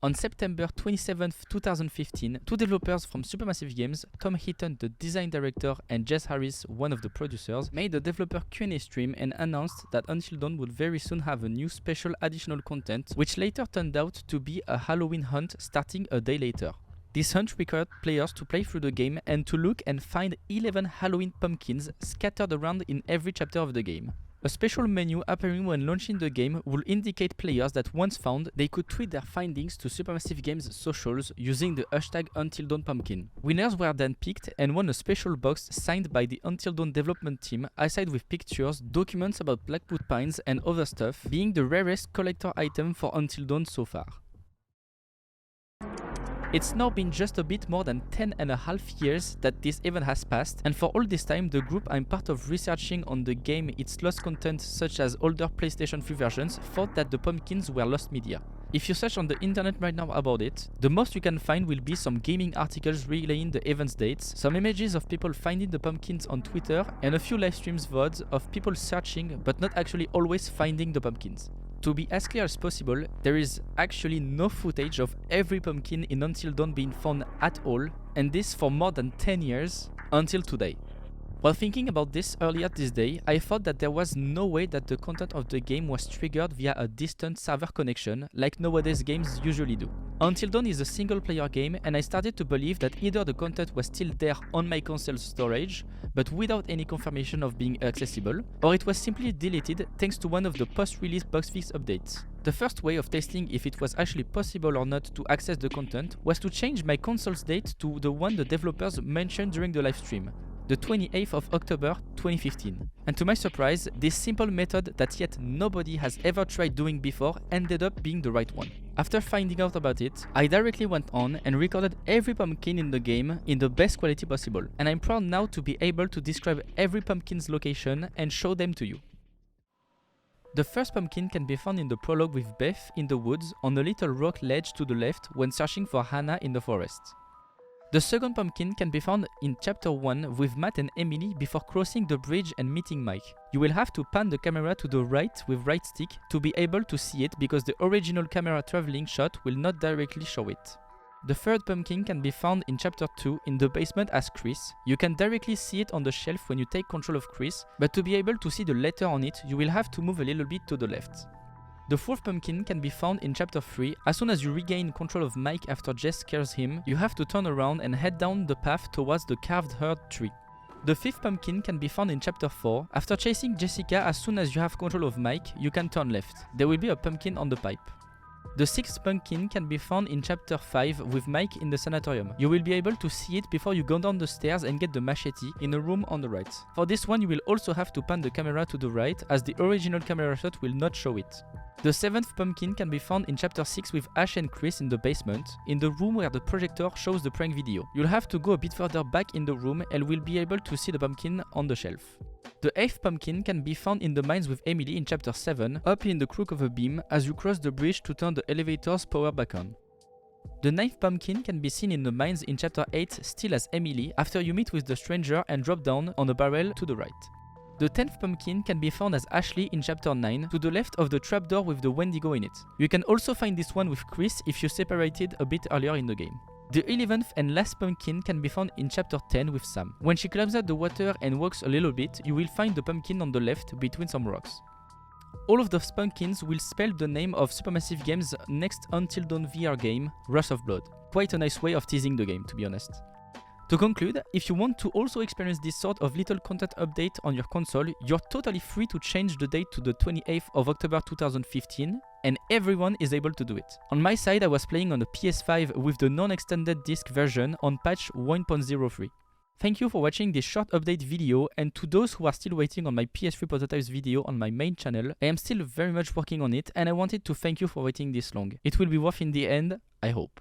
On September 27, 2015, two developers from Supermassive Games, Tom Heaton, the design director, and Jess Harris, one of the producers, made a developer Q&A stream and announced that Until Dawn would very soon have a new special additional content, which later turned out to be a Halloween hunt starting a day later. This hunt required players to play through the game and to look and find 11 Halloween pumpkins scattered around in every chapter of the game. A special menu appearing when launching the game will indicate players that once found, they could tweet their findings to Supermassive Games socials using the hashtag UntilDawnPumpkin. Winners were then picked and won a special box signed by the Until Dawn development team, aside with pictures, documents about Blackwood Pines and other stuff, being the rarest collector item for Until Dawn so far. It's now been just a bit more than 10.5 years that this event has passed, and for all this time the group I'm part of researching on the game its lost content such as older PlayStation 3 versions thought that the pumpkins were lost media. If you search on the internet right now about it, the most you can find will be some gaming articles relaying the event's dates, some images of people finding the pumpkins on Twitter, and a few live streams VODs of people searching but not actually always finding the pumpkins. To be as clear as possible, there is actually no footage of every pumpkin in Until Dawn being found at all, and this for more than 10 years, until today. While thinking about this earlier this day, I thought that there was no way that the content of the game was triggered via a distant server connection, like nowadays games usually do. Until Dawn is a single player game, and I started to believe that either the content was still there on my console's storage, but without any confirmation of being accessible, or it was simply deleted thanks to one of the post-release bugfix updates. The first way of testing if it was actually possible or not to access the content was to change my console's date to the one the developers mentioned during the live stream, the 28th of October 2015. And to my surprise, this simple method that yet nobody has ever tried doing before ended up being the right one. After finding out about it, I directly went on and recorded every pumpkin in the game in the best quality possible, and I'm proud now to be able to describe every pumpkin's location and show them to you. The first pumpkin can be found in the prologue with Beth in the woods on a little rock ledge to the left when searching for Hannah in the forest. The second pumpkin can be found in chapter 1 with Matt and Emily before crossing the bridge and meeting Mike. You will have to pan the camera to the right with right stick to be able to see it because the original camera traveling shot will not directly show it. The third pumpkin can be found in chapter 2 in the basement as Chris. You can directly see it on the shelf when you take control of Chris, but to be able to see the letter on it, you will have to move a little bit to the left. The fourth pumpkin can be found in chapter 3. As soon as you regain control of Mike after Jess scares him, you have to turn around and head down the path towards the carved herd tree. The fifth pumpkin can be found in chapter 4. After chasing Jessica, as soon as you have control of Mike, you can turn left. There will be a pumpkin on the pipe. The sixth pumpkin can be found in chapter 5 with Mike in the sanatorium. You will be able to see it before you go down the stairs and get the machete in a room on the right. For this one you will also have to pan the camera to the right as the original camera shot will not show it. The seventh pumpkin can be found in chapter 6 with Ash and Chris in the basement, in the room where the projector shows the prank video. You'll have to go a bit further back in the room and will be able to see the pumpkin on the shelf. The 8th pumpkin can be found in the mines with Emily in chapter 7, up in the crook of a beam as you cross the bridge to turn the elevator's power back on. The 9th pumpkin can be seen in the mines in chapter 8 still as Emily after you meet with the stranger and drop down on a barrel to the right. The 10th pumpkin can be found as Ashley in chapter 9 to the left of the trapdoor with the Wendigo in it. You can also find this one with Chris if you separated a bit earlier in the game. The 11th and last pumpkin can be found in chapter 10 with Sam. When she climbs out the water and walks a little bit, you will find the pumpkin on the left between some rocks. All of those pumpkins will spell the name of Supermassive Games' next Until Dawn VR game, Wrath of Blood. Quite a nice way of teasing the game, to be honest. To conclude, if you want to also experience this sort of little content update on your console, you're totally free to change the date to the 28th of October 2015, and everyone is able to do it. On my side, I was playing on the PS5 with the non-extended disc version on patch 1.03. Thank you for watching this short update video, and to those who are still waiting on my PS3 prototypes video on my main channel, I am still very much working on it and I wanted to thank you for waiting this long. It will be worth in the end, I hope.